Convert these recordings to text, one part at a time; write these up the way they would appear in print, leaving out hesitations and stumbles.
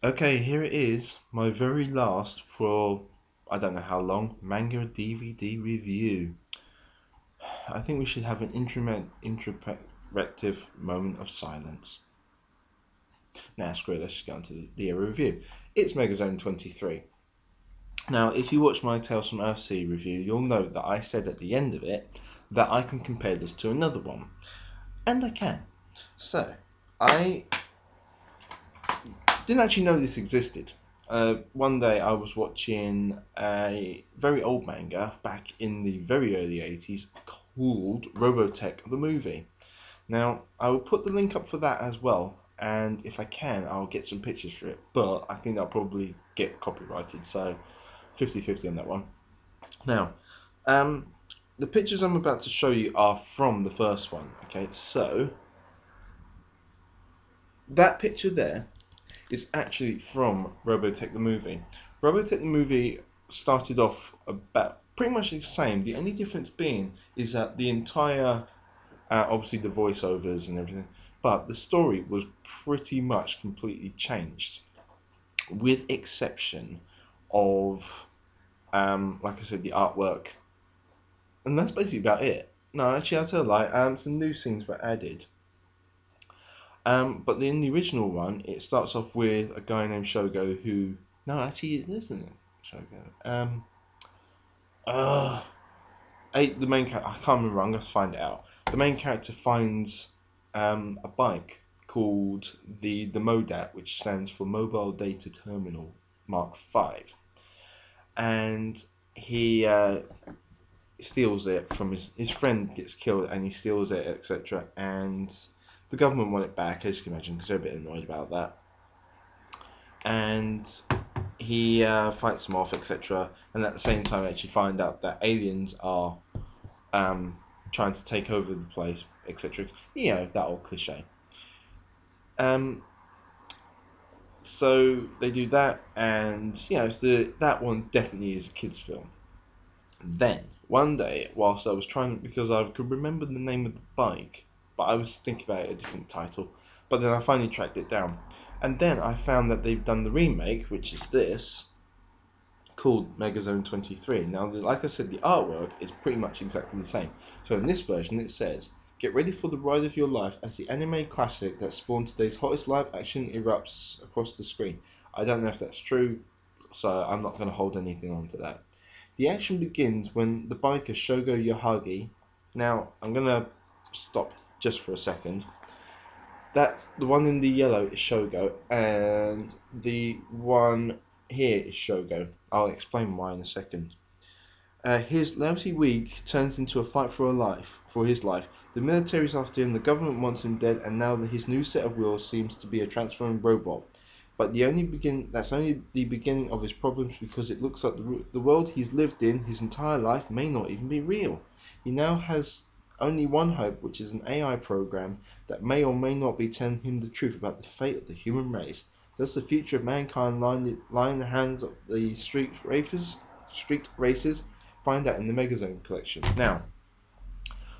Okay, here it is, my very last for I don't know how long manga DVD review. I think we should have an introspective moment of silence. Nah, screw it, let's just go on to the review. It's Megazone 23. Now, if you watch my Tales from Earthsea review, you'll note that I said at the end of it that I can compare this to another one. And I can. So, I didn't actually know this existed. One day I was watching a very old manga back in the very early 80s called Robotech the movie. Now, I will put the link up for that as well, and if I can, I'll get some pictures for it, but I think I'll probably get copyrighted, so 50-50 on that one. Now, um, the pictures I'm about to show you are from the first one, okay? So, that picture there is actually from Robotech the movie. Robotech the movie started off about pretty much the same. The only difference being is that the entire, obviously the voiceovers and everything, but the story was pretty much completely changed, with exception of, like I said, the artwork, and that's basically about it. No, actually, I'll tell a lie. Some new scenes were added. But in the original one, it starts off with a guy named Shogo who. No, actually, it isn't Shogo. Uh, the main character. I can't remember. I'm going to find it out. The main character finds a bike called the MODAT, which stands for Mobile Data Terminal Mark 5, and he steals it from his friend. Gets killed, and he steals it, etc. And the government want it back, as you can imagine, because they're a bit annoyed about that. And he fights them off, etc. And at the same time, actually find out that aliens are trying to take over the place, etc. You know, that old cliche. Um, so they do that, and it's that one definitely is a kids' film. Then one day, whilst I was trying, because I could remember the name of the bike, but I was thinking about a different title. But then I finally tracked it down, and then I found that they've done the remake, which is this, called Megazone 23. Now, like I said, the artwork is pretty much exactly the same. So in this version, it says, "Get ready for the ride of your life as the anime classic that spawned today's hottest live action erupts across the screen." I don't know if that's true, so I'm not going to hold anything on to that. The action begins when the biker Shogo Yahagi. Now, I'm going to stop just for a second. That the one in the yellow is Shogo, and the one here is Shogo. I'll explain why in a second. His lousy week turns into a fight for his life. The military's after him, the government wants him dead, and now his new set of wheels seems to be a transforming robot. But that's only the beginning of his problems, because it looks like the world he's lived in his entire life may not even be real. He now has only one hope, which is an AI program that may or may not be telling him the truth about the fate of the human race. Does the future of mankind lie in the hands of the street races? Find out in the Megazone collection. Now,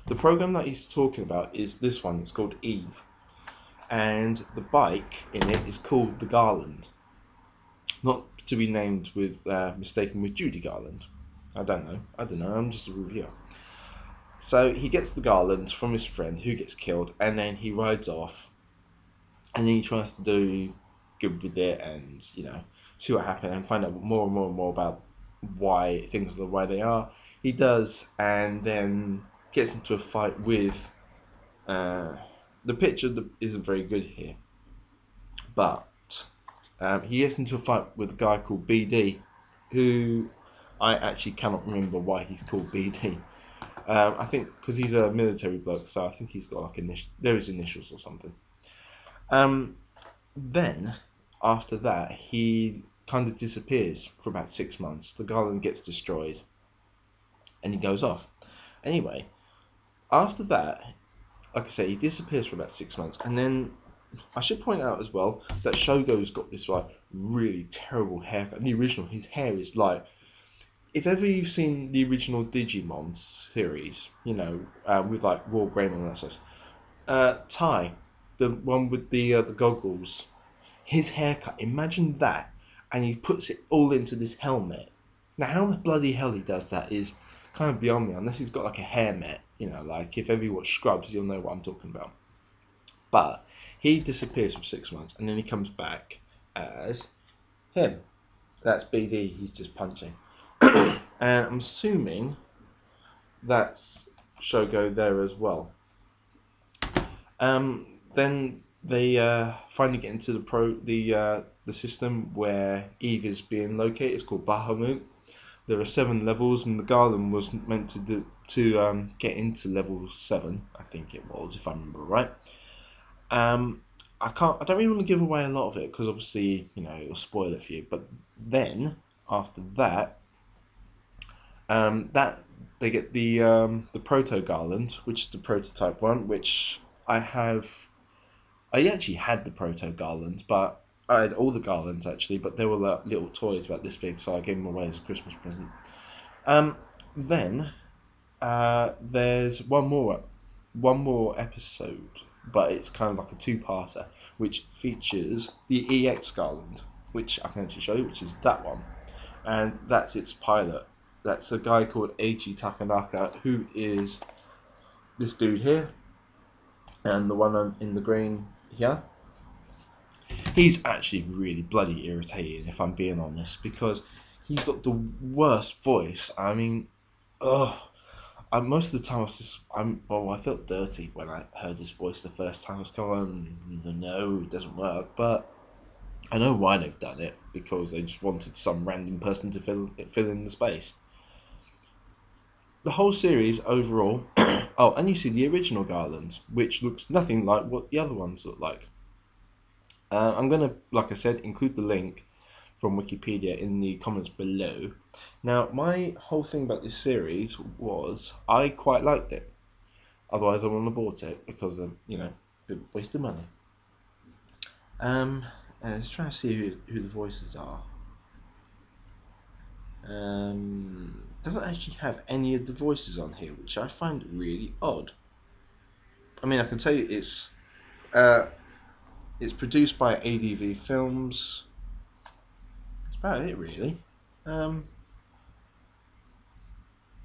the program that he's talking about is this one. It's called Eve, and the bike in it is called the Garland, not to be named with mistaken with Judy Garland. I don't know. I'm just a reviewer. So he gets the Garland from his friend who gets killed, and then he rides off, and then he tries to do good with it, and see what happened and find out more and more and more about why things are the way they are. He does, and then gets into a fight with. The picture isn't very good here, but he gets into a fight with a guy called BD, who I actually cannot remember why he's called BD. I think because he's a military bloke, so I think he's got like his initials or something. Then after that, he kind of disappears for about 6 months. The Garland gets destroyed, and he goes off. Anyway, after that, like I say, he disappears for about 6 months, and then I should point out as well that Shogo's got this like really terrible haircut. In the original, his hair is like, if ever you've seen the original Digimon series, with like Raw Greymon and that stuff, Tai, the one with the goggles, His haircut, imagine that, and he puts it all into this helmet. Now, how the bloody hell he does that is kind of beyond me, unless he's got like a hair net, you know, like if ever you watch Scrubs, you'll know what I'm talking about. But he disappears for 6 months, and then he comes back as him. That's BD, he's just punching. And I'm assuming that's Shogo there as well. Then they finally get into the system where Eve is being located. It's called Bahamut. There are 7 levels, and the Garland was meant to get into level 7. I think it was, if I remember right. I don't really want to give away a lot of it because obviously, you know, it'll spoil it for you. But then after that, that they get the Proto Garland, which is the prototype one, which I have. I actually had the Proto Garland, but I had all the garlands actually, but they were like little toys about this big, so I gave them away as a Christmas present. Then there's one more episode, but it's kind of like a two-parter, which features the EX Garland, which I can actually show you, which is that one, and that's its pilot. That's a guy called Eiji Takanaka, who is this dude here, and the one in the green here. He's actually really bloody irritating, if I'm being honest, because he's got the worst voice. I mean, most of the time I felt dirty when I heard his voice the first time. I was going, no, it doesn't work. But I know why they've done it, because they just wanted some random person to fill in the space. The whole series overall, oh, and you see the original Garland, which looks nothing like what the other ones look like. I'm going to, like I said, include the link from Wikipedia in the comments below. Now, my whole thing about this series was I quite liked it. Otherwise, I wouldn't have bought it because of, you know, a waste of money. Let's try to see who the voices are. Doesn't actually have any of the voices on here, which I find really odd. I mean, I can tell you it's produced by ADV Films. That's about it, really.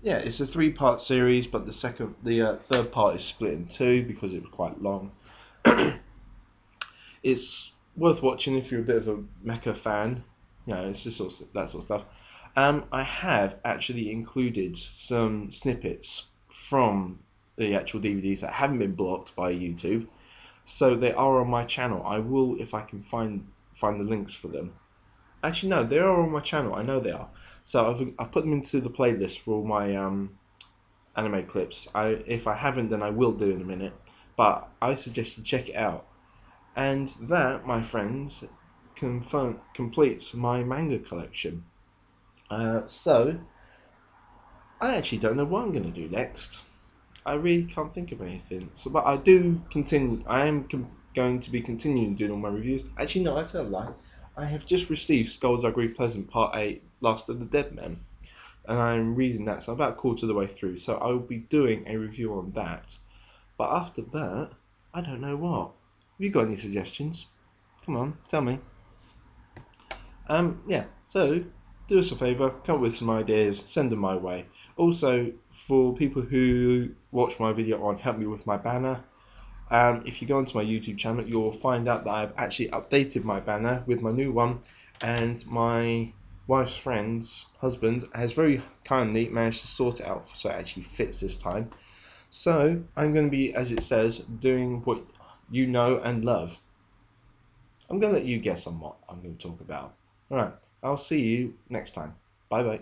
Yeah, it's a 3-part series, but the third part is split in 2 because it was quite long. It's worth watching if you're a bit of a mecha fan. You know, it's just that sort of stuff. I have actually included some snippets from the actual DVDs that haven't been blocked by YouTube, so they are on my channel. I will, if I can find the links for them. Actually, no, they are on my channel. I know they are. So I've put them into the playlist for all my anime clips. If I haven't, then I will do in a minute. But I suggest you check it out. And that, my friends, completes my manga collection. So I actually don't know what I'm going to do next. I really can't think of anything. So, but I do continue. I am going to be continuing doing all my reviews. Actually, no, I tell a lie. I have just received Skullduggery Pleasant Part 8, Last of the Dead Men, and I'm reading that, so I'm about a quarter of the way through, so I will be doing a review on that. But after that, I don't know what. Have you got any suggestions? Come on, tell me. Yeah, so do us a favour, come up with some ideas, send them my way. Also, for people who watch my video on Help Me With My Banner, if you go onto my YouTube channel, you'll find out that I've actually updated my banner with my new one, and my wife's friend's husband has very kindly managed to sort it out so it actually fits this time. So I'm going to be, as it says, doing what you know and love. I'm going to let you guess on what I'm going to talk about. Alright, I'll see you next time. Bye bye.